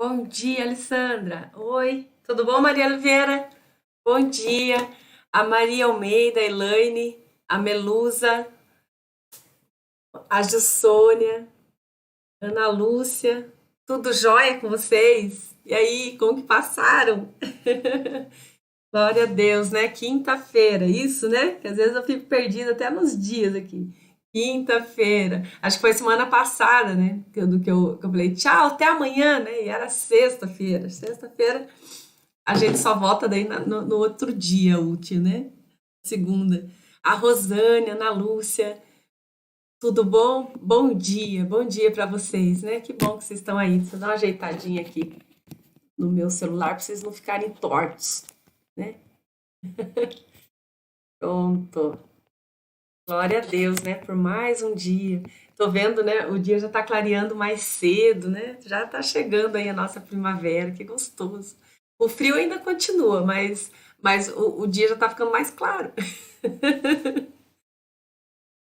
Bom dia, Alessandra. Oi, tudo bom, Maria Oliveira? Bom dia. A Maria Almeida, a Elaine, a Melusa, a Jussônia, Ana Lúcia. Tudo jóia com vocês? E aí, como que passaram? Glória a Deus, né? Quinta-feira, isso, né? Que às vezes eu fico perdida até nos dias aqui. Quinta-feira. Acho que foi semana passada, né? Que eu falei tchau, até amanhã, né? E era sexta-feira. Sexta-feira a gente só volta daí no outro dia útil, né? Segunda. A Rosânia, a Ana Lúcia, tudo bom? Bom dia para vocês, né? Que bom que vocês estão aí. Deixa eu dar uma ajeitadinha aqui no meu celular para vocês não ficarem tortos, né? Pronto. Glória a Deus, né? Por mais um dia. Tô vendo, né? O dia já tá clareando mais cedo, né? Já tá chegando aí a nossa primavera, que gostoso. O frio ainda continua, mas o dia já tá ficando mais claro.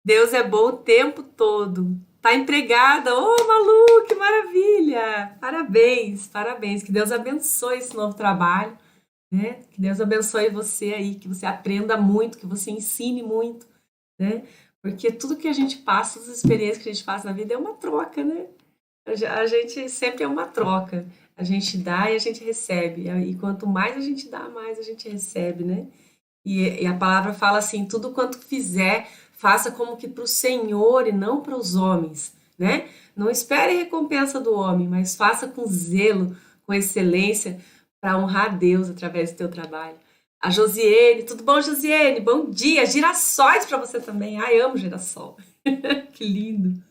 Deus é bom o tempo todo. Tá empregada? Ô, Malu, que maravilha! Parabéns, parabéns. Que Deus abençoe esse novo trabalho, né? Que Deus abençoe você aí, que você aprenda muito, que você ensine muito, né? Porque tudo que a gente passa, as experiências que a gente passa na vida é uma troca, né? A gente sempre é uma troca. A gente dá e a gente recebe. E quanto mais a gente dá, mais a gente recebe, né? E a palavra fala assim: tudo quanto fizer, faça como que para o Senhor e não para os homens, né? Não espere recompensa do homem, mas faça com zelo, com excelência, para honrar a Deus através do teu trabalho. A Josiane, tudo bom, Josiane? Bom dia, girassóis para você também. Ai, amo girassol. Que lindo.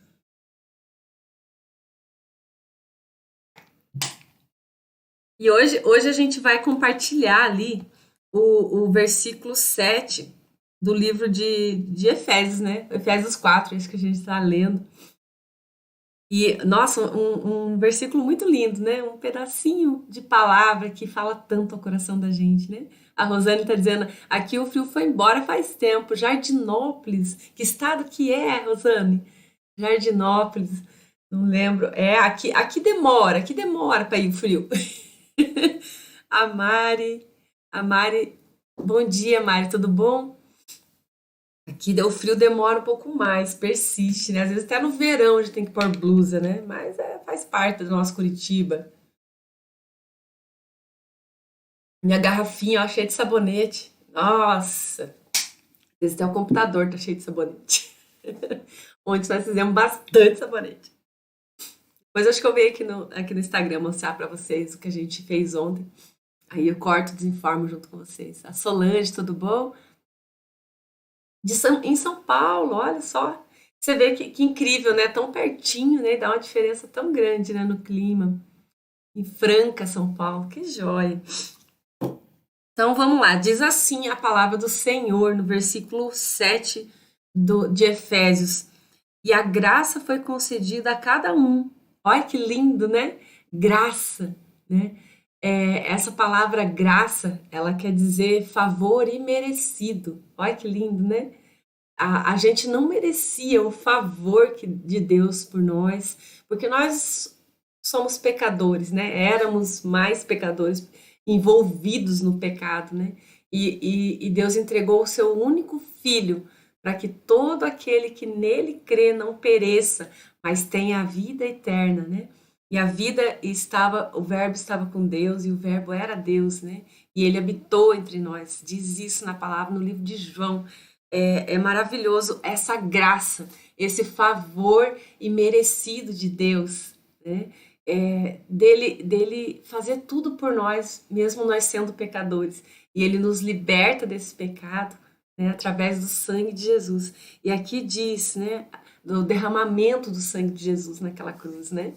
E hoje a gente vai compartilhar ali o versículo 7 do livro de Efésios, né? Efésios 4, esse que a gente está lendo. E, nossa, um versículo muito lindo, né? Um pedacinho de palavra que fala tanto ao coração da gente, né? A Rosane está dizendo, aqui o frio foi embora faz tempo. Jardinópolis, que estado que é, Rosane? Jardinópolis, não lembro. É, aqui demora para ir o frio. A Mari, a Mari, bom dia, Mari, tudo bom? Aqui o frio demora um pouco mais, persiste, né? Às vezes até no verão a gente tem que pôr blusa, né? Mas faz parte do nosso Curitiba. Minha garrafinha, ó, cheia de sabonete. Nossa, às vezes até o computador tá cheio de sabonete. Ontem nós fizemos bastante sabonete. Mas acho que eu venho aqui no Instagram mostrar pra vocês o que a gente fez ontem. Aí eu corto e desinformo junto com vocês. A Solange, tudo bom? Em São Paulo, olha só. Você vê que incrível, né? Tão pertinho, né? Dá uma diferença tão grande, né, no clima. Em Franca, São Paulo, que joia. Então vamos lá, diz assim a palavra do Senhor no versículo 7 de Efésios. E a graça foi concedida a cada um. Olha que lindo, né? Graça, né? Essa palavra graça, ela quer dizer favor imerecido. Olha que lindo, né? A gente não merecia o favor de Deus por nós, porque nós somos pecadores, né? Éramos mais pecadores envolvidos no pecado, né? E Deus entregou o seu único filho para que todo aquele que nele crê não pereça, mas tenha a vida eterna, né? E a vida estava, o verbo estava com Deus e o verbo era Deus, né? E ele habitou entre nós. Diz isso na palavra no livro de João. É maravilhoso essa graça, esse favor imerecido de Deus, né? Dele fazer tudo por nós, mesmo nós sendo pecadores. E ele nos liberta desse pecado, né, através do sangue de Jesus. E aqui diz, né, do derramamento do sangue de Jesus naquela cruz, né?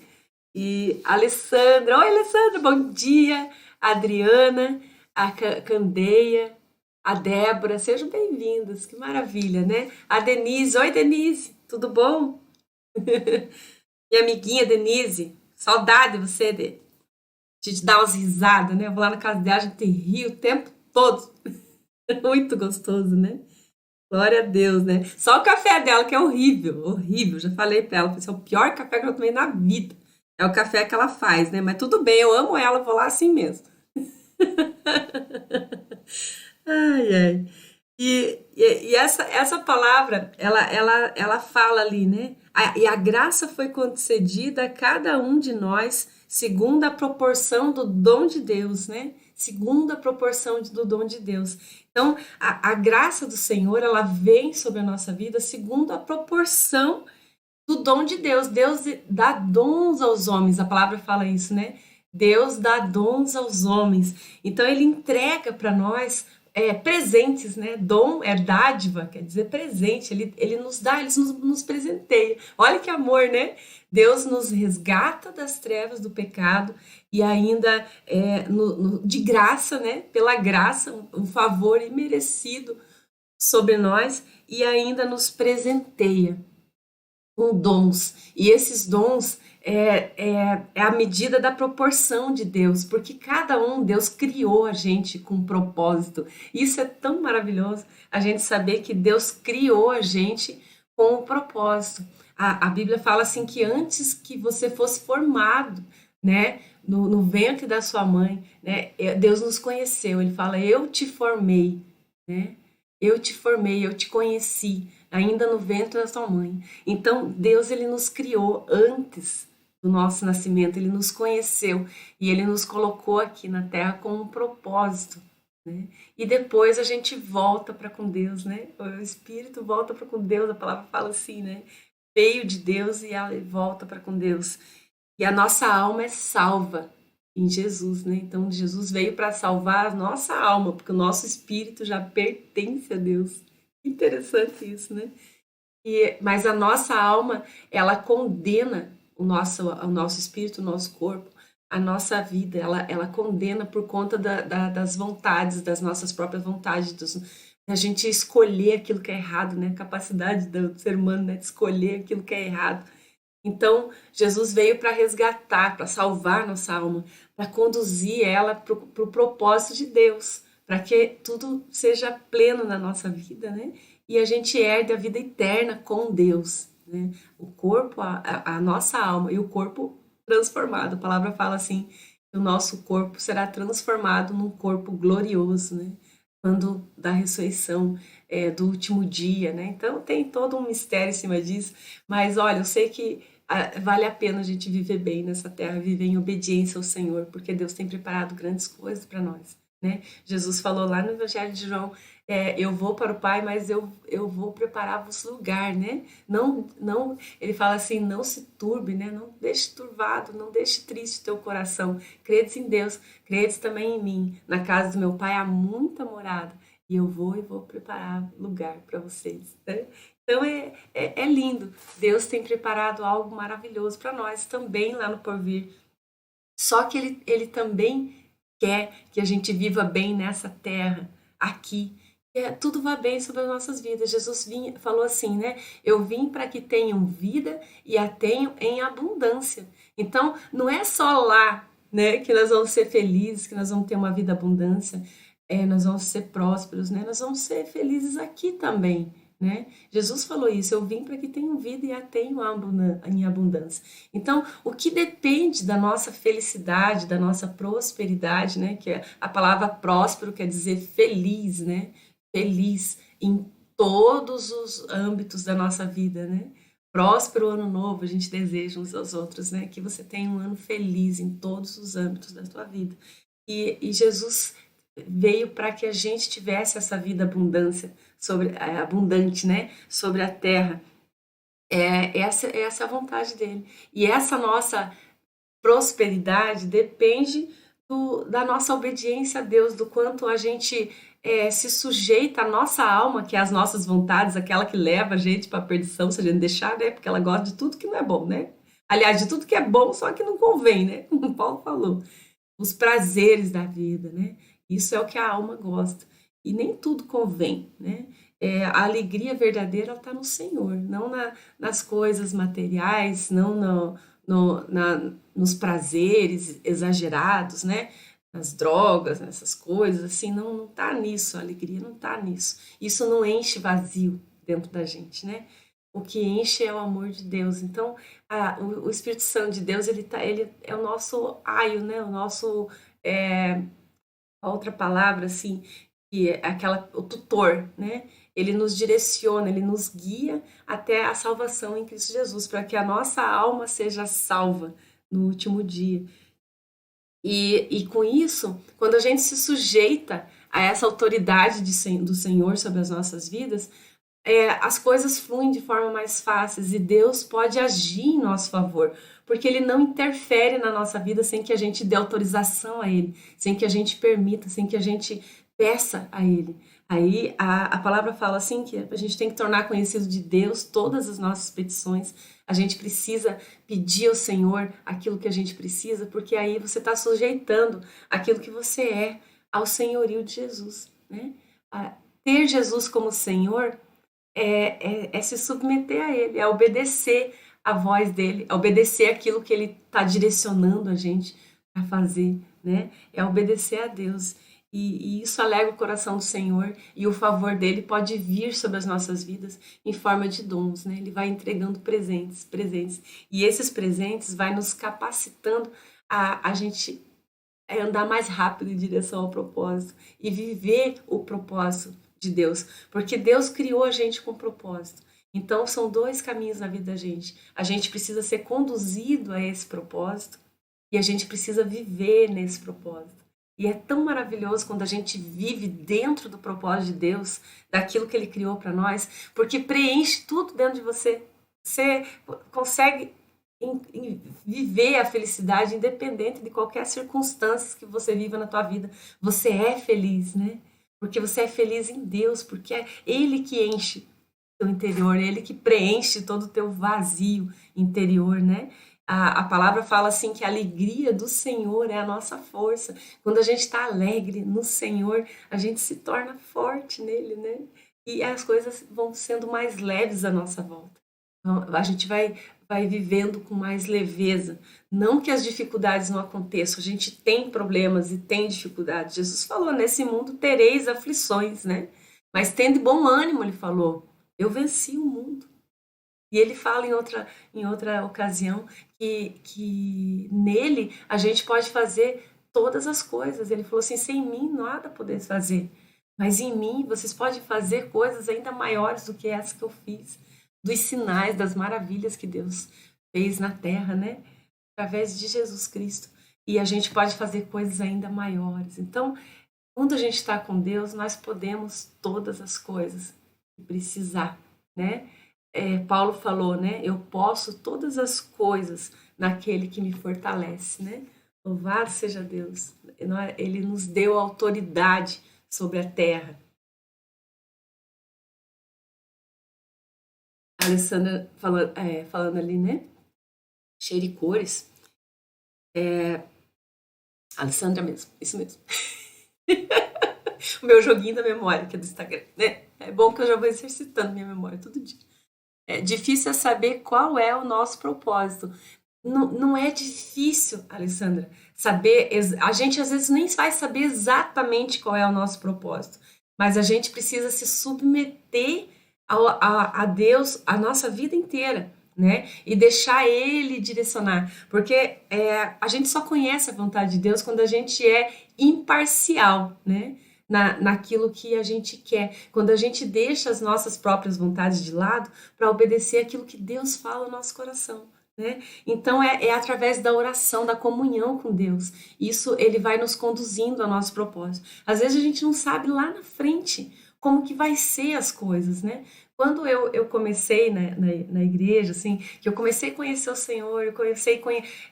E a Alessandra, oi Alessandra, bom dia. A Adriana, a Candeia, a Débora, sejam bem-vindas, que maravilha, né? A Denise, oi Denise, tudo bom? Minha amiguinha Denise, saudade de você, de te dar umas risadas, né? Eu vou lá na casa dela, a gente ri o tempo todo. Muito gostoso, né? Glória a Deus, né? Só o café dela que é horrível, horrível. Já falei pra ela, esse é o pior café que eu tomei na vida. É o café que ela faz, né? Mas tudo bem, eu amo ela, vou lá assim mesmo. Ai, ai. E essa palavra, ela fala ali, né? E a graça foi concedida a cada um de nós segundo a proporção do dom de Deus, né? Segundo a proporção do dom de Deus. Então, a graça do Senhor, ela vem sobre a nossa vida segundo a proporção do dom de Deus. Deus dá dons aos homens, a palavra fala isso, né? Deus dá dons aos homens. Então ele entrega para nós presentes, né? Dom é dádiva, quer dizer presente. Ele nos dá, ele nos presenteia. Olha que amor, né? Deus nos resgata das trevas do pecado e ainda de graça, né? Pela graça, um favor imerecido sobre nós e ainda nos presenteia com dons. E esses dons é a medida da proporção de Deus, porque cada um, Deus criou a gente com um propósito. Isso é tão maravilhoso, a gente saber que Deus criou a gente com um propósito. A Bíblia fala assim que antes que você fosse formado, né, no ventre da sua mãe, né, Deus nos conheceu. Ele fala, eu te formei, né? Eu te formei, eu te conheci, ainda no ventre da sua mãe. Então, Deus, ele nos criou antes do nosso nascimento, ele nos conheceu e ele nos colocou aqui na terra com um propósito, né? E depois a gente volta para com Deus, né? O espírito volta para com Deus, a palavra fala assim, né? Veio de Deus e ela volta para com Deus. E a nossa alma é salva em Jesus, né? Então Jesus veio para salvar a nossa alma, porque o nosso espírito já pertence a Deus. Interessante isso, né? Mas a nossa alma, ela condena o nosso espírito, o nosso corpo, a nossa vida, ela condena por conta das vontades, das nossas próprias vontades, da gente escolher aquilo que é errado, né? A capacidade do ser humano, né? De escolher aquilo que é errado. Então, Jesus veio para resgatar, para salvar nossa alma, para conduzir ela para o propósito de Deus, para que tudo seja pleno na nossa vida, né? E a gente herde a vida eterna com Deus, né? O corpo, a nossa alma e o corpo transformado. A palavra fala assim, que o nosso corpo será transformado num corpo glorioso, né? Quando da ressurreição do último dia, né? Então tem todo um mistério em cima disso, mas olha, eu sei que vale a pena a gente viver bem nessa terra, viver em obediência ao Senhor, porque Deus tem preparado grandes coisas para nós, né? Jesus falou lá no Evangelho de João, eu vou para o Pai, mas eu vou preparar-vos lugar, né? Não, ele fala assim, não se turbe, né? Não deixe turvado, não deixe triste teu coração. Credes em Deus, credes também em mim. Na casa do meu Pai há muita morada e eu vou preparar lugar para vocês, né? Então é lindo. Deus tem preparado algo maravilhoso para nós também lá no porvir. Só que ele também quer que a gente viva bem nessa terra, aqui. Tudo vá bem sobre as nossas vidas. Jesus falou assim, né? Eu vim para que tenham vida e a tenham em abundância. Então, não é só lá, né, que nós vamos ser felizes, que nós vamos ter uma vida abundância, nós vamos ser prósperos, né? Nós vamos ser felizes aqui também, né? Jesus falou isso, eu vim para que tenham vida e a tenham em abundância. Então, o que depende da nossa felicidade, da nossa prosperidade, né? Que a palavra próspero quer dizer feliz, né? Feliz em todos os âmbitos da nossa vida, né? Próspero ano novo, a gente deseja uns aos outros, né? Que você tenha um ano feliz em todos os âmbitos da sua vida. E Jesus veio para que a gente tivesse essa vida abundante, né? Sobre a terra. Essa é a vontade dele. E essa nossa prosperidade depende da nossa obediência a Deus, do quanto a gente se sujeita à nossa alma, que é as nossas vontades, aquela que leva a gente para a perdição, se a gente deixar, né? Porque ela gosta de tudo que não é bom, né? Aliás, de tudo que é bom, só que não convém, né? Como o Paulo falou. Os prazeres da vida, né? Isso é o que a alma gosta. E nem tudo convém, né? A alegria verdadeira está no Senhor, não nas coisas materiais, não nos prazeres exagerados, né? Nas drogas, nessas coisas, assim, não está nisso, a alegria não está nisso. Isso não enche vazio dentro da gente, né? O que enche é o amor de Deus. Então, o Espírito Santo de Deus, ele é o nosso aio, né? O nosso, é, a outra palavra, assim, que é aquela, o tutor, né? Ele nos direciona, ele nos guia até a salvação em Cristo Jesus, para que a nossa alma seja salva no último dia. E com isso, quando a gente se sujeita a essa autoridade do Senhor sobre as nossas vidas, as coisas fluem de forma mais fáceis e Deus pode agir em nosso favor, porque Ele não interfere na nossa vida sem que a gente dê autorização a Ele, sem que a gente permita, sem que a gente peça a Ele. Aí a palavra fala assim que a gente tem que tornar conhecido de Deus todas as nossas petições. A gente precisa pedir ao Senhor aquilo que a gente precisa, porque aí você está sujeitando aquilo que você é ao senhorio de Jesus, né? Ter Jesus como Senhor é se submeter a Ele, é obedecer a voz dele, é obedecer aquilo que Ele está direcionando a gente a fazer, né? É obedecer a Deus. E isso alegra o coração do Senhor e o favor dele pode vir sobre as nossas vidas em forma de dons, né? Ele vai entregando presentes, presentes. E esses presentes vai nos capacitando a gente andar mais rápido em direção ao propósito e viver o propósito de Deus, porque Deus criou a gente com propósito. Então são dois caminhos na vida da gente. A gente precisa ser conduzido a esse propósito e a gente precisa viver nesse propósito. E é tão maravilhoso quando a gente vive dentro do propósito de Deus, daquilo que Ele criou para nós, porque preenche tudo dentro de você. Você consegue viver a felicidade independente de qualquer circunstância que você viva na tua vida. Você é feliz, né? Porque você é feliz em Deus, porque é Ele que enche o teu interior, é Ele que preenche todo o teu vazio interior, né? A palavra fala assim que a alegria do Senhor é a nossa força. Quando a gente está alegre no Senhor, a gente se torna forte nele, né? E as coisas vão sendo mais leves à nossa volta. Então, a gente vai vivendo com mais leveza. Não que as dificuldades não aconteçam, a gente tem problemas e tem dificuldades. Jesus falou: nesse mundo tereis aflições, né? Mas tende bom ânimo, ele falou. Eu venci o mundo. E ele fala em outra ocasião que nele a gente pode fazer todas as coisas. Ele falou assim: sem mim nada podeis fazer, mas em mim vocês podem fazer coisas ainda maiores do que essas que eu fiz, dos sinais, das maravilhas que Deus fez na terra, né? Através de Jesus Cristo. E a gente pode fazer coisas ainda maiores. Então, quando a gente está com Deus, nós podemos todas as coisas que precisar, né? Paulo falou, né? Eu posso todas as coisas naquele que me fortalece, né? Louvado seja Deus. Ele nos deu autoridade sobre a terra. A Alessandra falando ali, né? Cheio de cores. Alessandra mesmo, isso mesmo. O meu joguinho da memória, que é do Instagram, né? É bom que eu já vou exercitando minha memória todo dia. É difícil é saber qual é o nosso propósito. Não, não é difícil, Alessandra, saber. A gente às vezes nem vai saber exatamente qual é o nosso propósito, mas a gente precisa se submeter a Deus a nossa vida inteira, né? E deixar Ele direcionar, porque a gente só conhece a vontade de Deus quando a gente é imparcial, né? Naquilo que a gente quer, quando a gente deixa as nossas próprias vontades de lado para obedecer aquilo que Deus fala no nosso coração, né? Então é através da oração, da comunhão com Deus. Isso ele vai nos conduzindo ao nosso propósito. Às vezes a gente não sabe lá na frente como que vai ser as coisas, né? Quando eu comecei na igreja, assim, que eu comecei a conhecer o Senhor, eu comecei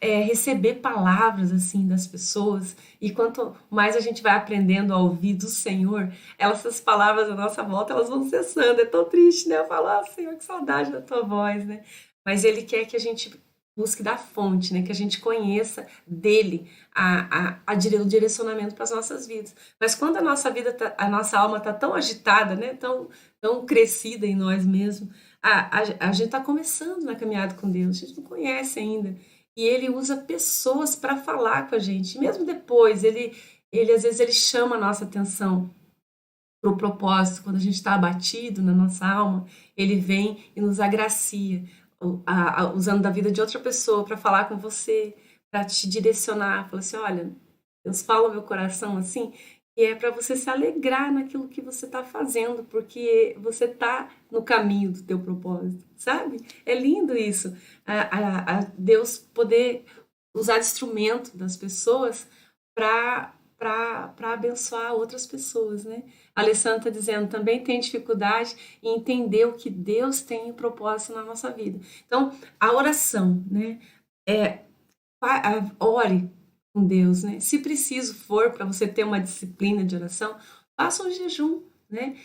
a receber palavras, assim, das pessoas, e quanto mais a gente vai aprendendo a ouvir do Senhor, essas palavras à nossa volta, elas vão cessando. É tão triste, né? Eu falo: ah, Senhor, que saudade da tua voz, né? Mas Ele quer que a gente busque da fonte, né? Que a gente conheça dele o direcionamento para as nossas vidas. Mas quando a nossa vida, a nossa alma está tão agitada, né? Tão crescida em nós mesmos, a gente está começando na caminhada com Deus, a gente não conhece ainda. E Ele usa pessoas para falar com a gente. E mesmo depois, ele às vezes ele chama a nossa atenção para o propósito, quando a gente está abatido na nossa alma, ele vem e nos agracia, usando da vida de outra pessoa para falar com você, para te direcionar, fala assim, olha, Deus fala ao meu coração assim, e é para você se alegrar naquilo que você está fazendo, porque você está no caminho do teu propósito, sabe? É lindo isso, Deus poder usar instrumento das pessoas para abençoar outras pessoas, né? A Alessandra está dizendo, também tem dificuldade em entender o que Deus tem em propósito na nossa vida. Então, a oração, né? É, ore com Deus, né? Se preciso for para você ter uma disciplina de oração, faça um jejum, né?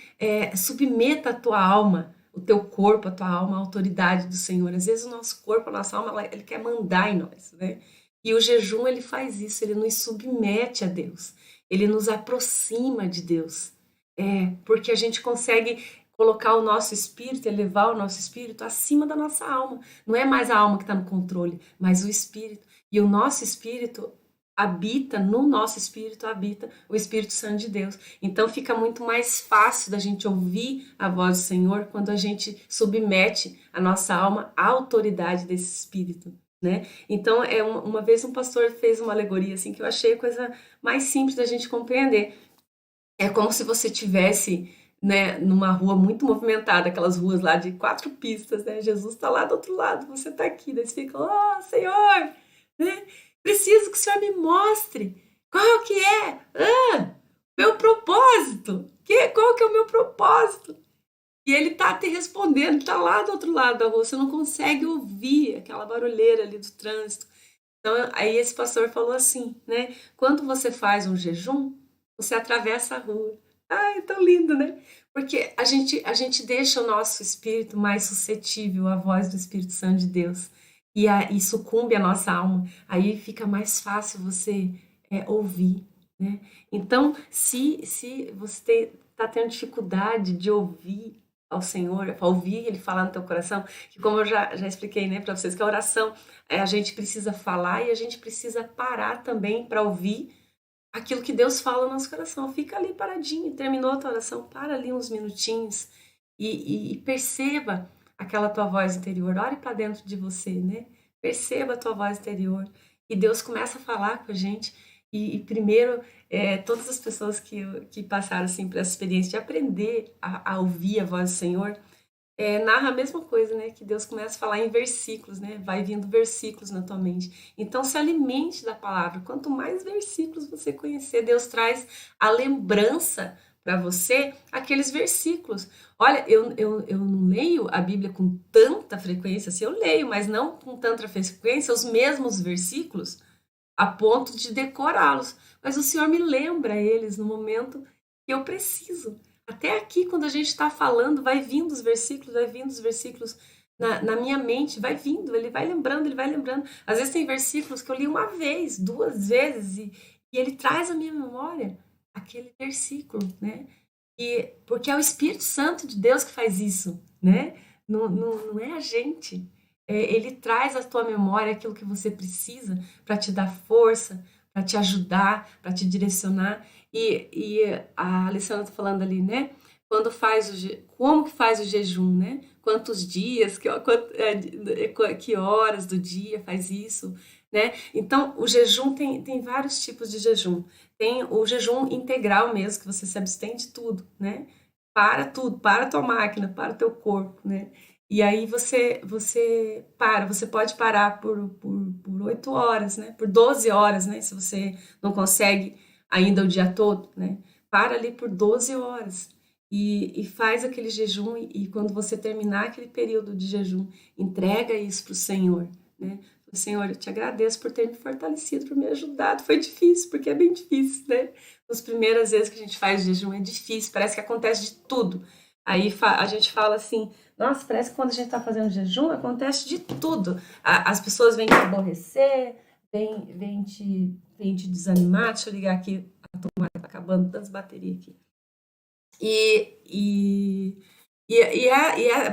Submeta a tua alma, o teu corpo, a tua alma à autoridade do Senhor. Às vezes o nosso corpo, a nossa alma, ele quer mandar em nós, né? E o jejum, ele faz isso, ele nos submete a Deus, ele nos aproxima de Deus. Porque a gente consegue colocar o nosso espírito, elevar o nosso espírito acima da nossa alma. Não é mais a alma que está no controle, mas o espírito. E o nosso espírito no nosso espírito habita o Espírito Santo de Deus. Então fica muito mais fácil da gente ouvir a voz do Senhor quando a gente submete a nossa alma à autoridade desse espírito, né? Então, uma vez um pastor fez uma alegoria assim que eu achei a coisa mais simples da gente compreender. É como se você tivesse, né, numa rua muito movimentada, aquelas ruas lá de 4 pistas, né? Jesus está lá do outro lado, você está aqui, daí você fica, oh, Senhor, né? Preciso que o Senhor me mostre qual que é meu propósito. Qual que é o meu propósito? E ele tá te respondendo, tá lá do outro lado da rua, você não consegue ouvir aquela barulheira ali do trânsito. Então, aí esse pastor falou assim, né? Quando você faz um jejum, você atravessa a rua. Ai, é tão lindo, né? Porque a gente deixa o nosso espírito mais suscetível à voz do Espírito Santo de Deus. E sucumbe a nossa alma. Aí fica mais fácil você ouvir, né? Então, se você está tendo dificuldade de ouvir ao Senhor, para ouvir Ele falar no teu coração, que como eu já expliquei, né, para vocês, que a oração, a gente precisa falar e a gente precisa parar também para ouvir aquilo que Deus fala no nosso coração. Fica ali paradinho, terminou a tua oração, para ali uns minutinhos e perceba aquela tua voz interior. Olhe para dentro de você, né? Perceba a tua voz interior. E Deus começa a falar com a gente. E primeiro, todas as pessoas que passaram assim, por essa experiência de aprender a ouvir a voz do Senhor, narra a mesma coisa, né? Que Deus começa a falar em versículos, né? Vai vindo versículos na tua mente. Então, se alimente da palavra. Quanto mais versículos você conhecer, Deus traz a lembrança para você aqueles versículos. Olha, eu não leio a Bíblia com tanta frequência, assim, eu leio, mas não com tanta frequência os mesmos versículos a ponto de decorá-los. Mas o Senhor me lembra eles no momento que eu preciso. Até aqui, quando a gente está falando, vai vindo os versículos na minha mente, vai vindo, ele vai lembrando, ele vai lembrando. Às vezes tem versículos que eu li uma vez, 2 vezes, e ele traz à minha memória aquele versículo, né? Porque é o Espírito Santo de Deus que faz isso, né? Não é a gente. Ele traz à tua memória aquilo que você precisa para te dar força, para te ajudar, para te direcionar. E a Alessandra está falando ali, né? Como que faz o jejum, né? Quantos dias, que horas do dia faz isso, né? Então, o jejum tem vários tipos de jejum. Tem o jejum integral mesmo, que você se abstém de tudo, né? Para tudo, para a tua máquina, para o teu corpo, né? E aí você você pode parar por 8 horas, né? Por 12 horas, né? Se você não consegue ainda o dia todo, né? Para ali por 12 horas e faz aquele jejum e quando você terminar aquele período de jejum, entrega isso para o Senhor, né? Senhor, eu te agradeço por ter me fortalecido, por me ajudado. Foi difícil, porque é bem difícil, né? Nas primeiras vezes que a gente faz jejum é difícil, parece que acontece de tudo. Aí a gente fala assim, nossa, parece que quando a gente está fazendo jejum acontece de tudo. As pessoas vêm te aborrecer, vêm te desanimar. Deixa eu ligar aqui, a tomada está acabando, tantas baterias aqui.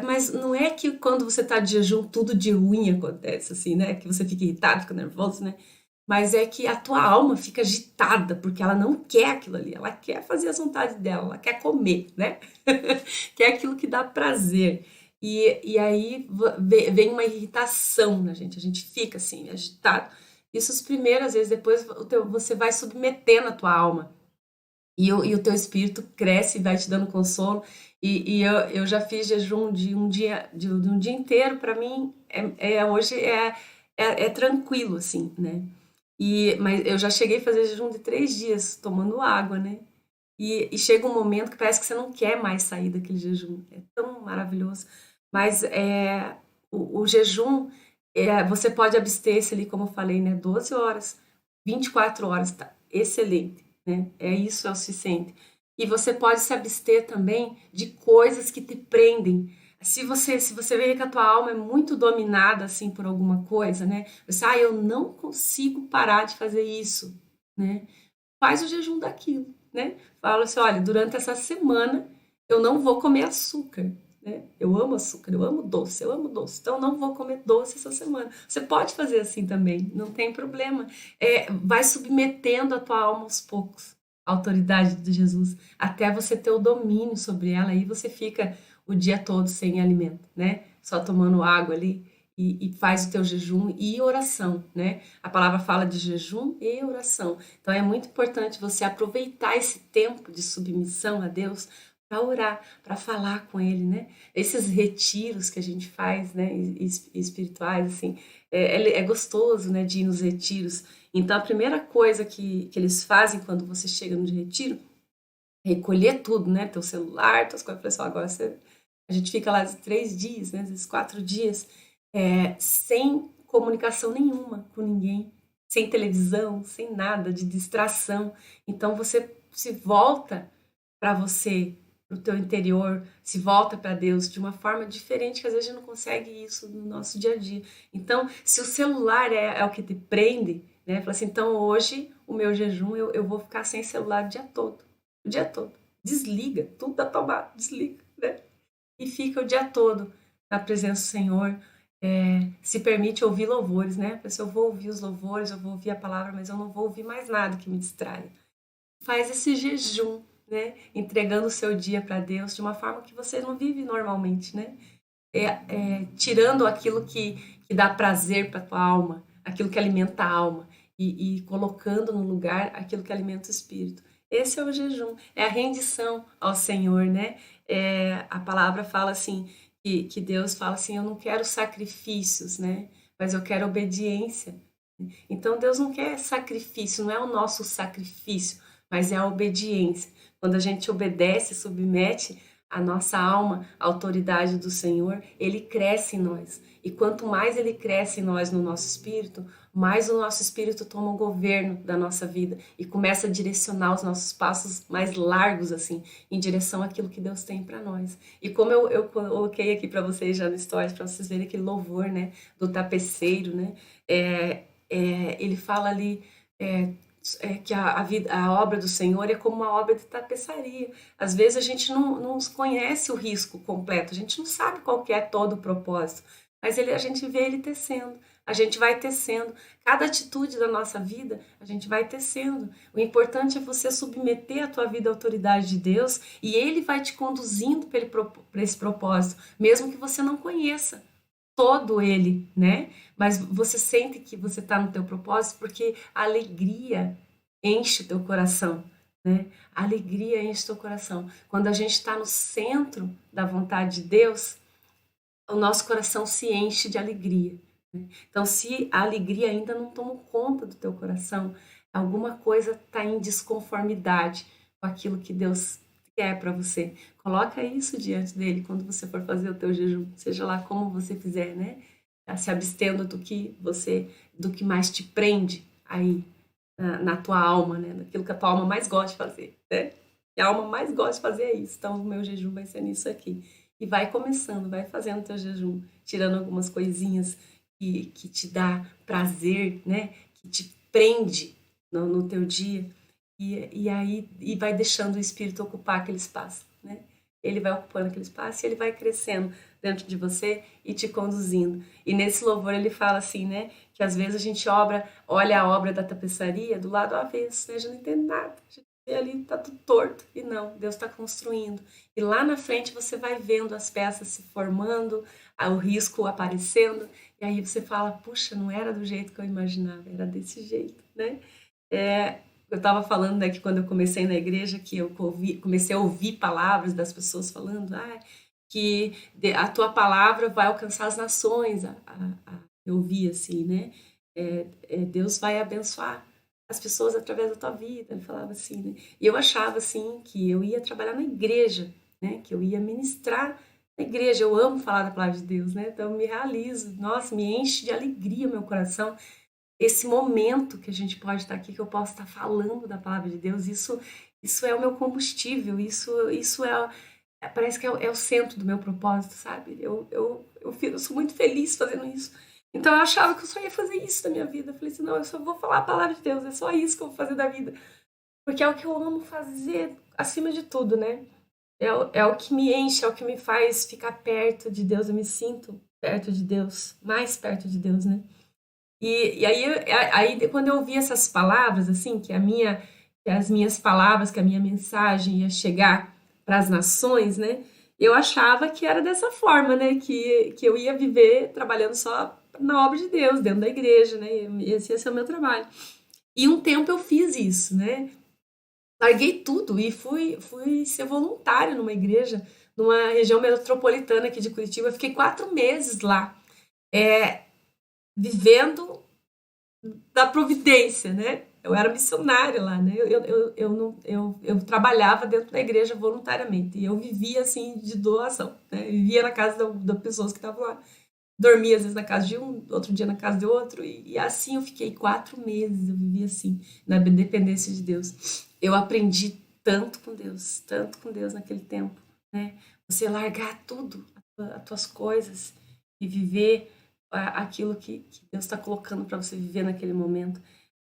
Mas não é que quando você está de jejum tudo de ruim acontece, assim, né? Que você fica irritado, fica nervoso, né? mas é que a tua alma fica agitada, porque ela não quer aquilo ali, ela quer fazer as vontades dela, ela quer comer, né? Quer aquilo que dá prazer. E aí vem uma irritação na gente, a gente fica assim, agitado. Isso as primeiras vezes, depois você vai submetendo a tua alma. E o teu espírito cresce e vai te dando consolo. E eu já fiz jejum de um dia inteiro, para mim, hoje é tranquilo, assim, né? Mas eu já cheguei a fazer jejum de 3 dias, tomando água, né? E chega um momento que parece que você não quer mais sair daquele jejum. É tão maravilhoso. Mas o jejum, você pode abster-se ali, como eu falei, né? 12 horas, 24 horas, tá excelente, né? Isso é o suficiente. E você pode se abster também de coisas que te prendem. Se você vê que a tua alma é muito dominada assim por alguma coisa, né? Eu não consigo parar de fazer isso, né? Faz o jejum daquilo, né? Fala assim, olha, durante essa semana eu não vou comer açúcar, né? Eu amo açúcar, eu amo doce, então eu não vou comer doce essa semana. Você pode fazer assim também, não tem problema. Vai submetendo a tua alma aos poucos à autoridade de Jesus, até você ter o domínio sobre ela, aí você fica o dia todo sem alimento, né? Só tomando água ali. E faz o teu jejum e oração, né? A palavra fala de jejum e oração. Então é muito importante você aproveitar esse tempo de submissão a Deus para orar, para falar com Ele, né? Esses retiros que a gente faz, né, espirituais, assim, é gostoso, né, de ir nos retiros. Então a primeira coisa que eles fazem quando você chega no retiro é recolher tudo, né? Teu celular, tuas coisas. Pessoal, agora a gente fica lá 3 dias, né? Às vezes 4 dias, sem comunicação nenhuma com ninguém, sem televisão, sem nada de distração. Então você se volta para você, para o teu interior, se volta para Deus de uma forma diferente, que às vezes a gente não consegue isso no nosso dia a dia. Então, se o celular é o que te prende, né? Fala assim, então hoje o meu jejum eu vou ficar sem celular o dia todo. Desliga, tudo da tomada, desliga, né? E fica o dia todo na presença do Senhor. Se permite ouvir louvores, né? Se eu vou ouvir os louvores, eu vou ouvir a palavra, mas eu não vou ouvir mais nada que me distraia. Faz esse jejum, né? Entregando o seu dia para Deus de uma forma que você não vive normalmente, né? Tirando aquilo que dá prazer para a tua alma, aquilo que alimenta a alma, e colocando no lugar aquilo que alimenta o espírito. Esse é o jejum, é a rendição ao Senhor, né? A palavra fala assim, que Deus fala assim, eu não quero sacrifícios, né? Mas eu quero obediência. Então Deus não quer sacrifício, não é o nosso sacrifício, mas é a obediência. Quando a gente obedece, submete a nossa alma à autoridade do Senhor, ele cresce em nós. E quanto mais ele cresce em nós, no nosso espírito, mais o nosso espírito toma o governo da nossa vida e começa a direcionar os nossos passos mais largos, assim, em direção àquilo que Deus tem para nós. E como eu coloquei aqui para vocês já no Stories, para vocês verem aquele louvor, né, do tapeceiro, né, ele fala ali é, que a obra do Senhor é como uma obra de tapeçaria. Às vezes a gente não conhece o risco completo, a gente não sabe qual que é todo o propósito, mas a gente vê ele tecendo, a gente vai tecendo. Cada atitude da nossa vida, a gente vai tecendo. O importante é você submeter a tua vida à autoridade de Deus e ele vai te conduzindo para esse propósito, mesmo que você não conheça todo ele, né? Mas você sente que você está no teu propósito porque a alegria enche o teu coração, né? A alegria enche o teu coração. Quando a gente está no centro da vontade de Deus, o nosso coração se enche de alegria, né? Então, se a alegria ainda não toma conta do teu coração, alguma coisa está em desconformidade com aquilo que Deus quer para você. Coloca isso diante dele quando você for fazer o teu jejum, seja lá como você fizer, né? Se abstendo do que mais te prende aí na tua alma, né? Daquilo que a tua alma mais gosta de fazer, né? E a alma mais gosta de fazer é isso. Então, o meu jejum vai ser nisso aqui. E vai começando, vai fazendo o teu jejum, tirando algumas coisinhas que te dá prazer, né? Que te prende no teu dia. E aí vai deixando o espírito ocupar aquele espaço, né? Ele vai ocupando aquele espaço e ele vai crescendo. dentro de você e te conduzindo. E nesse louvor ele fala assim, né? Que às vezes a gente olha a obra da tapeçaria do lado avesso, né? A gente não entende nada. A gente vê ali, tá tudo torto. E não, Deus está construindo. E lá na frente você vai vendo as peças se formando, o risco aparecendo. E aí você fala, puxa, não era do jeito que eu imaginava, era desse jeito, né? É, eu estava falando, né, que quando eu comecei na igreja, que eu comecei a ouvir palavras das pessoas falando, que a tua palavra vai alcançar as nações. Eu vi assim, né? Deus vai abençoar as pessoas através da tua vida. Ele falava assim, né? E eu achava assim que eu ia trabalhar na igreja, né? Que eu ia ministrar na igreja. Eu amo falar da palavra de Deus, né? Então eu me realizo, nossa, me enche de alegria o meu coração esse momento que a gente pode estar aqui, que eu posso estar falando da palavra de Deus, isso é o meu combustível, isso parece que é o centro do meu propósito, sabe? Eu sou muito feliz fazendo isso. Então eu achava que eu só ia fazer isso da minha vida. Eu falei assim, não, eu só vou falar a palavra de Deus, é só isso que eu vou fazer da vida. Porque é o que eu amo fazer acima de tudo, né? É o que me enche, é o que me faz ficar perto de Deus, eu me sinto perto de Deus, mais perto de Deus, né? E aí, quando eu ouvi essas palavras, assim, que as minhas palavras, que a minha mensagem ia chegar para as nações, né? Eu achava que era dessa forma, né? Que eu ia viver trabalhando só na obra de Deus, dentro da igreja, né? Esse ia ser o meu trabalho. E um tempo eu fiz isso, né? Larguei tudo e fui ser voluntário numa igreja, numa região metropolitana aqui de Curitiba. Eu fiquei 4 meses lá, vivendo da providência, né? Eu era missionária lá, né? Eu trabalhava dentro da igreja voluntariamente e eu vivia assim de doação, né? Eu vivia na casa das pessoas que estavam lá, dormia às vezes na casa de um, outro dia na casa de outro e assim eu fiquei 4 meses. Eu vivia assim na dependência de Deus. Eu aprendi tanto com Deus naquele tempo, né? Você largar tudo, as tuas coisas e viver aquilo que Deus está colocando para você viver naquele momento.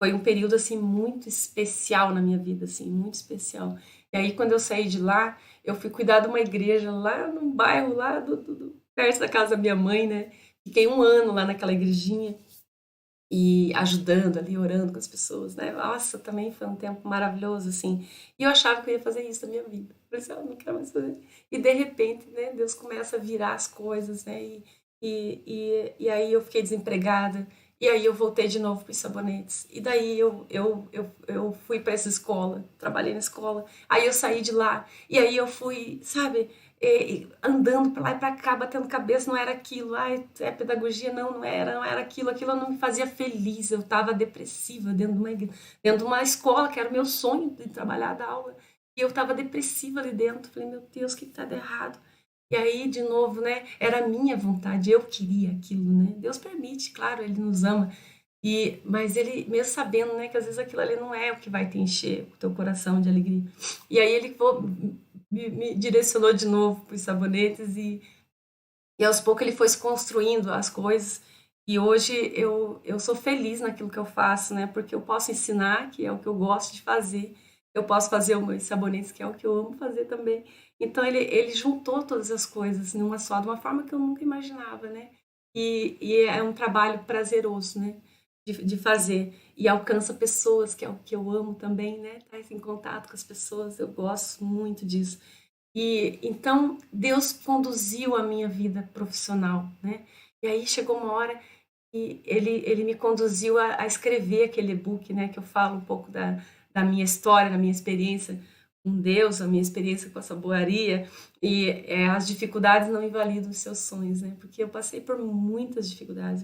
Foi um período assim muito especial na minha vida, assim, muito especial. E aí quando eu saí de lá, eu fui cuidar de uma igreja lá num bairro lá perto da casa da minha mãe, né? Fiquei 1 ano lá naquela igrejinha e ajudando ali, orando com as pessoas, né? Nossa, também foi um tempo maravilhoso, assim. E eu achava que eu ia fazer isso na minha vida. Eu falei assim, não quero mais fazer. E de repente, né, Deus começa a virar as coisas, né? E aí eu fiquei desempregada. E aí eu voltei de novo para os sabonetes. E daí eu fui para essa escola, trabalhei na escola. Aí eu saí de lá. E aí eu fui, sabe, andando para lá e para cá, batendo cabeça, não era aquilo. Ai, é pedagogia, não era aquilo. Aquilo não me fazia feliz. Eu estava depressiva dentro de uma escola, que era o meu sonho de trabalhar da aula. E eu estava depressiva ali dentro. Falei, meu Deus, o que está de errado? E aí, de novo, né? Era a minha vontade, eu queria aquilo, né? Deus permite, claro, Ele nos ama. Mas Ele, mesmo sabendo, né, que às vezes aquilo ali não é o que vai te encher o teu coração de alegria. E aí Ele me direcionou de novo para os sabonetes e aos poucos Ele foi se construindo as coisas. E hoje eu sou feliz naquilo que eu faço, né? Porque eu posso ensinar, que é o que eu gosto de fazer. Eu posso fazer os meus sabonetes, que é o que eu amo fazer também. Então ele juntou todas as coisas numa só, de uma forma que eu nunca imaginava, né? E é um trabalho prazeroso, né? De fazer. E alcança pessoas, que é o que eu amo também, né? Estar em contato com as pessoas, eu gosto muito disso. E então Deus conduziu a minha vida profissional, né? E aí chegou uma hora e ele me conduziu a escrever aquele e-book, né? Que eu falo um pouco da minha história, da minha experiência com Deus, a minha experiência com a saboaria. E as dificuldades não invalidam os seus sonhos, né? Porque eu passei por muitas dificuldades,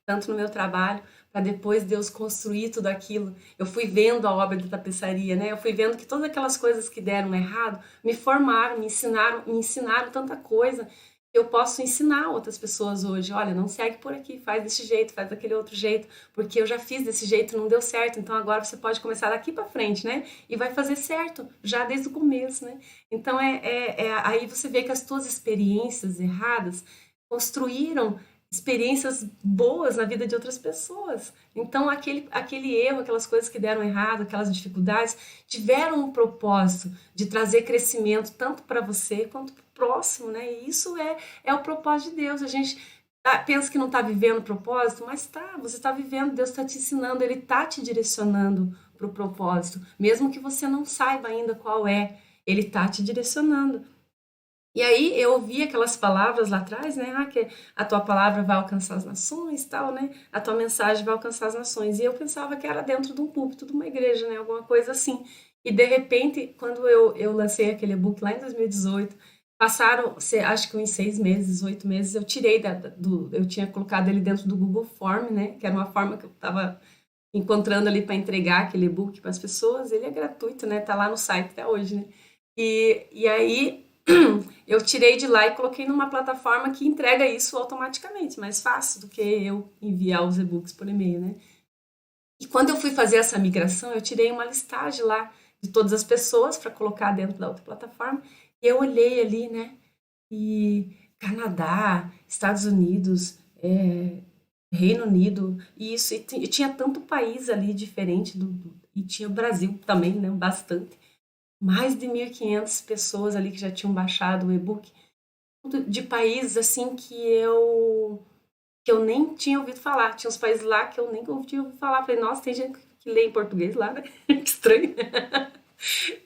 tanto no meu trabalho, para depois Deus construir tudo aquilo. Eu fui vendo a obra da tapeçaria, né? Eu fui vendo que todas aquelas coisas que deram errado me formaram, me ensinaram tanta coisa que eu posso ensinar outras pessoas hoje. Olha, não segue por aqui, faz desse jeito, faz daquele outro jeito, porque eu já fiz desse jeito, não deu certo. Então agora você pode começar daqui para frente, né? E vai fazer certo, já desde o começo, né? Então aí você vê que as tuas experiências erradas construíram experiências boas na vida de outras pessoas. Então, aquele erro, aquelas coisas que deram errado, aquelas dificuldades, tiveram um propósito de trazer crescimento tanto para você quanto para o próximo, né? E isso é o propósito de Deus. A gente pensa que não está vivendo o propósito, mas tá, você está vivendo, Deus está te ensinando, Ele está te direcionando para o propósito, mesmo que você não saiba ainda qual é, Ele está te direcionando. E aí eu ouvi aquelas palavras lá atrás, né? Ah, que a tua palavra vai alcançar as nações, tal, né? A tua mensagem vai alcançar as nações. E eu pensava que era dentro de um púlpito de uma igreja, né? Alguma coisa assim. E de repente, quando eu lancei aquele e-book lá em 2018, passaram, acho que uns 6 meses, 8 meses, eu tirei eu tinha colocado ele dentro do Google Form, né? Que era uma forma que eu estava encontrando ali para entregar aquele e-book para as pessoas. Ele é gratuito, né? Tá lá no site até hoje, né? E aí eu tirei de lá e coloquei numa plataforma que entrega isso automaticamente, mais fácil do que eu enviar os e-books por e-mail, né? E quando eu fui fazer essa migração, eu tirei uma listagem lá de todas as pessoas para colocar dentro da outra plataforma. E eu olhei ali, né? E Canadá, Estados Unidos, Reino Unido, e isso, e tinha tanto país ali diferente e tinha o Brasil também, né? Bastante. Mais de 1.500 pessoas ali que já tinham baixado o e-book, de países assim que eu nem tinha ouvido falar. Tinha uns países lá que eu nem tinha ouvido falar. Falei, nossa, tem gente que lê em português lá, né? Que estranho.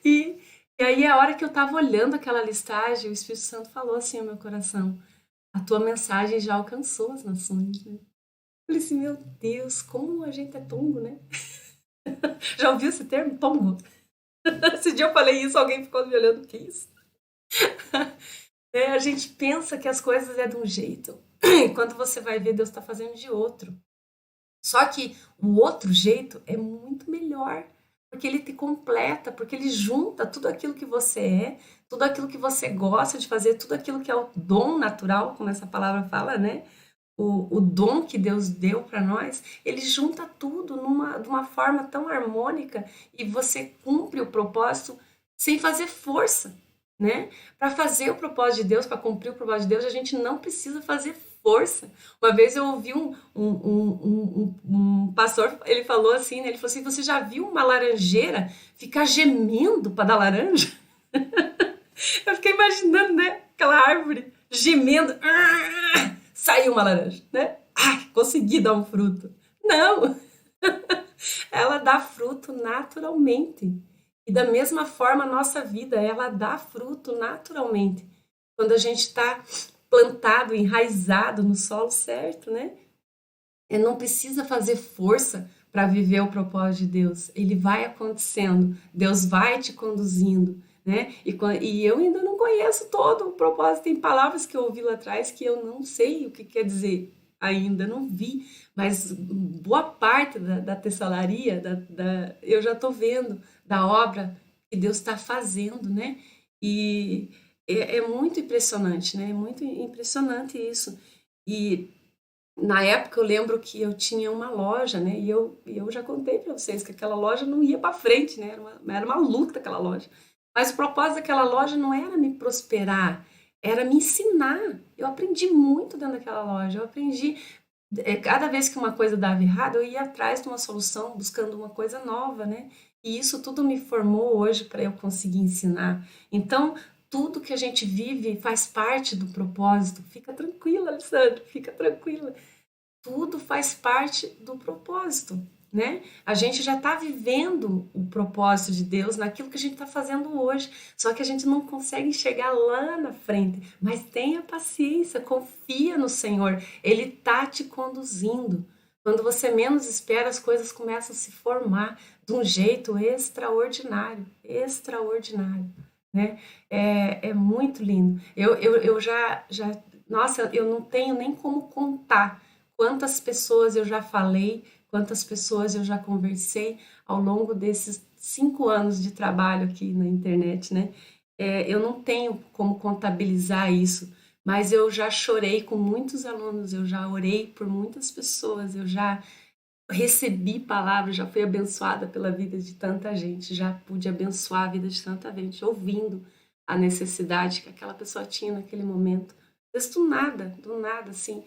E, e aí, a hora que eu tava olhando aquela listagem, o Espírito Santo falou assim ao meu coração: a tua mensagem já alcançou as nações, né? Eu falei assim, meu Deus, como a gente é tongo, né? Já ouviu esse termo? Tongo? Esse dia eu falei isso, alguém ficou me olhando, o que é isso? A gente pensa que as coisas é de um jeito, e quando você vai ver, Deus está fazendo de outro. Só que o outro jeito é muito melhor, porque ele te completa, porque ele junta tudo aquilo que você é, tudo aquilo que você gosta de fazer, tudo aquilo que é o dom natural, como essa palavra fala, né? O dom que Deus deu para nós, ele junta tudo de uma forma tão harmônica e você cumpre o propósito sem fazer força, né? Para fazer o propósito de Deus, para cumprir o propósito de Deus, a gente não precisa fazer força. Uma vez eu ouvi um pastor, ele falou assim, né? Ele falou assim, você já viu uma laranjeira ficar gemendo para dar laranja? Eu fiquei imaginando, né? Aquela árvore gemendo. Saiu uma laranja, né? Ai, consegui dar um fruto. Não! Ela dá fruto naturalmente. E da mesma forma, a nossa vida, ela dá fruto naturalmente. Quando a gente está plantado, enraizado no solo certo, né? Não precisa fazer força para viver o propósito de Deus. Ele vai acontecendo, Deus vai te conduzindo, né? E eu ainda não conheço todo o propósito. Tem palavras que eu ouvi lá atrás que eu não sei o que quer dizer ainda, não vi, mas boa parte da teçalaria, eu já estou vendo da obra que Deus está fazendo, né? E é muito impressionante, né? É muito impressionante isso. E na época eu lembro que eu tinha uma loja, né? E eu já contei para vocês que aquela loja não ia para frente, né? Era uma luta aquela loja. Mas o propósito daquela loja não era me prosperar, era me ensinar. Eu aprendi muito dentro daquela loja. Eu aprendi, cada vez que uma coisa dava errado, eu ia atrás de uma solução, buscando uma coisa nova, né? E isso tudo me formou hoje para eu conseguir ensinar. Então, tudo que a gente vive faz parte do propósito. Fica tranquila, Alessandra, fica tranquila. Tudo faz parte do propósito, né? A gente já está vivendo o propósito de Deus naquilo que a gente está fazendo hoje, só que a gente não consegue chegar lá na frente. Mas tenha paciência, confia no Senhor, Ele está te conduzindo. Quando você menos espera, as coisas começam a se formar de um jeito extraordinário, extraordinário, né? É muito lindo. Eu nossa, eu não tenho nem como contar quantas pessoas eu já falei, quantas pessoas eu já conversei ao longo desses 5 anos de trabalho aqui na internet, né? Eu não tenho como contabilizar isso, mas eu já chorei com muitos alunos, eu já orei por muitas pessoas, eu já recebi palavras, já fui abençoada pela vida de tanta gente, já pude abençoar a vida de tanta gente, ouvindo a necessidade que aquela pessoa tinha naquele momento. Às vezes do nada, assim.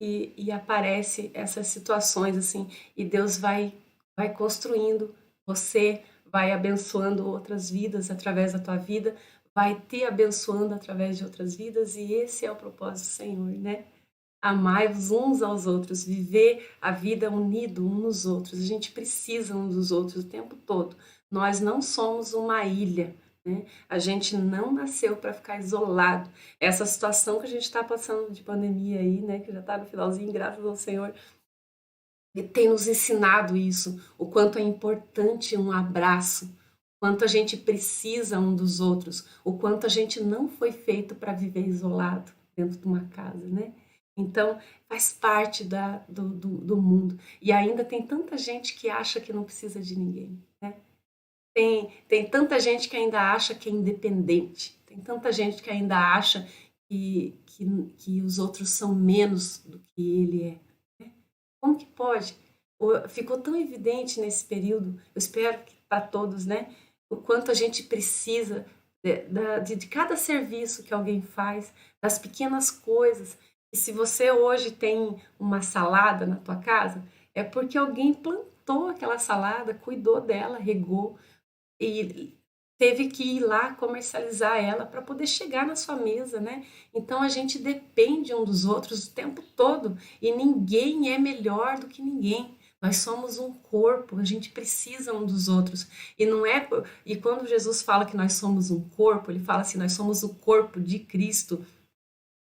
e aparece essas situações assim, e Deus vai construindo você, vai abençoando outras vidas através da tua vida, vai te abençoando através de outras vidas, e esse é o propósito do Senhor, né? Amai-vos uns aos outros, viver a vida unido uns nos outros. A gente precisa uns dos outros o tempo todo. Nós não somos uma ilha, né? A gente não nasceu para ficar isolado. Essa situação que a gente está passando de pandemia aí, né, que já está no finalzinho, graças ao Senhor, tem nos ensinado isso, o quanto é importante um abraço, o quanto a gente precisa um dos outros, o quanto a gente não foi feito para viver isolado dentro de uma casa, né? Então, faz parte do mundo. E ainda tem tanta gente que acha que não precisa de ninguém, né? Tem tanta gente que ainda acha que é independente, tem tanta gente que ainda acha que os outros são menos do que ele é. Como que pode? Ficou tão evidente nesse período, eu espero que para todos, né? O quanto a gente precisa de cada serviço que alguém faz, das pequenas coisas. E se você hoje tem uma salada na tua casa, é porque alguém plantou aquela salada, cuidou dela, regou e teve que ir lá comercializar ela para poder chegar na sua mesa, né? Então a gente depende um dos outros o tempo todo e ninguém é melhor do que ninguém. Nós somos um corpo, a gente precisa um dos outros. E não é e quando Jesus fala que nós somos um corpo, ele fala assim, nós somos o corpo de Cristo.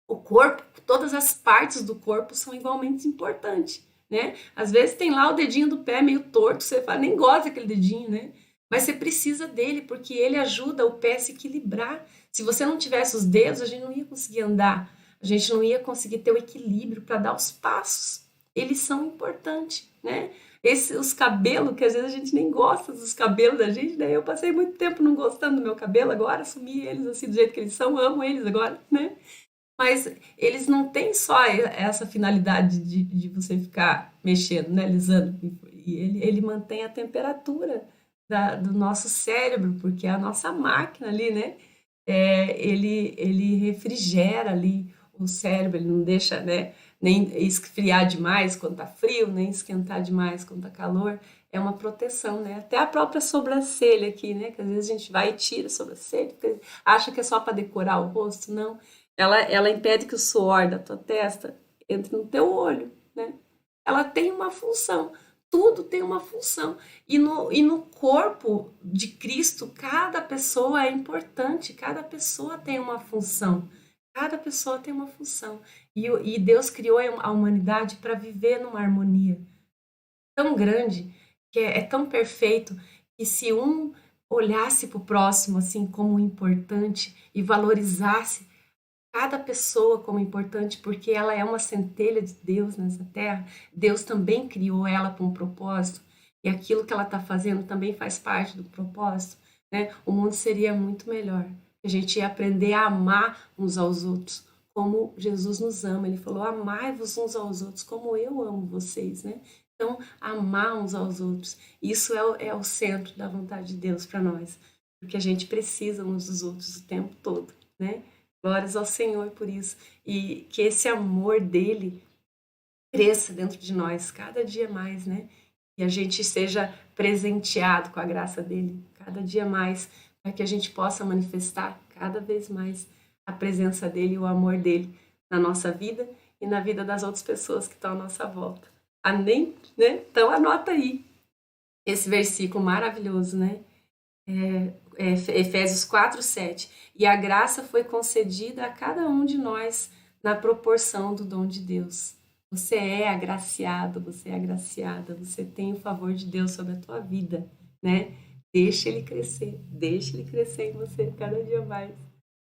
O corpo, todas as partes do corpo são igualmente importantes, né? Às vezes tem lá o dedinho do pé meio torto, você fala, nem gosta daquele dedinho, né? Mas você precisa dele, porque ele ajuda o pé a se equilibrar. Se você não tivesse os dedos, a gente não ia conseguir andar, a gente não ia conseguir ter o equilíbrio para dar os passos. Eles são importantes, né? Os cabelos, que às vezes a gente nem gosta dos cabelos da gente, né? Eu passei muito tempo não gostando do meu cabelo, agora assumi eles assim do jeito que eles são, amo eles agora, né? Mas eles não têm só essa finalidade de você ficar mexendo, né, lisando. E ele mantém a temperatura do nosso cérebro, porque é a nossa máquina ali, né? Ele refrigera ali o cérebro, ele não deixa, né, nem esfriar demais quando tá frio, nem esquentar demais quando tá calor. É uma proteção, né? Até a própria sobrancelha aqui, né? Que às vezes a gente vai e tira a sobrancelha, porque acha que é só para decorar o rosto, não. Ela impede que o suor da tua testa entre no teu olho, né? Ela tem uma função. Tudo tem uma função. E no corpo de Cristo, cada pessoa é importante, cada pessoa tem uma função. Cada pessoa tem uma função. E Deus criou a humanidade para viver numa harmonia tão grande, que é tão perfeito, que se um olhasse para o próximo assim como importante e valorizasse cada pessoa como importante, porque ela é uma centelha de Deus nessa terra. Deus também criou ela com um propósito, e aquilo que ela está fazendo também faz parte do propósito, né? O mundo seria muito melhor. A gente ia aprender a amar uns aos outros, como Jesus nos ama. Ele falou: amai-vos uns aos outros, como eu amo vocês, né? Então, amar uns aos outros. Isso é o centro da vontade de Deus para nós, porque a gente precisa uns dos outros o tempo todo, né? Glórias ao Senhor por isso. E que esse amor dele cresça dentro de nós cada dia mais, né? E a gente seja presenteado com a graça dele cada dia mais, para que a gente possa manifestar cada vez mais a presença dele e o amor dele na nossa vida e na vida das outras pessoas que estão à nossa volta. Amém? Né? Então anota aí esse versículo maravilhoso, né? Efésios 4:7. E a graça foi concedida a cada um de nós na proporção do dom de Deus. Você é agraciado, você é agraciada, você tem o favor de Deus sobre a tua vida, né? Deixa ele crescer em você cada dia mais.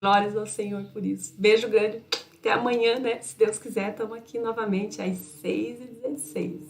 Glórias ao Senhor por isso. Beijo grande, até amanhã, né? Se Deus quiser, estamos aqui novamente às 6h16.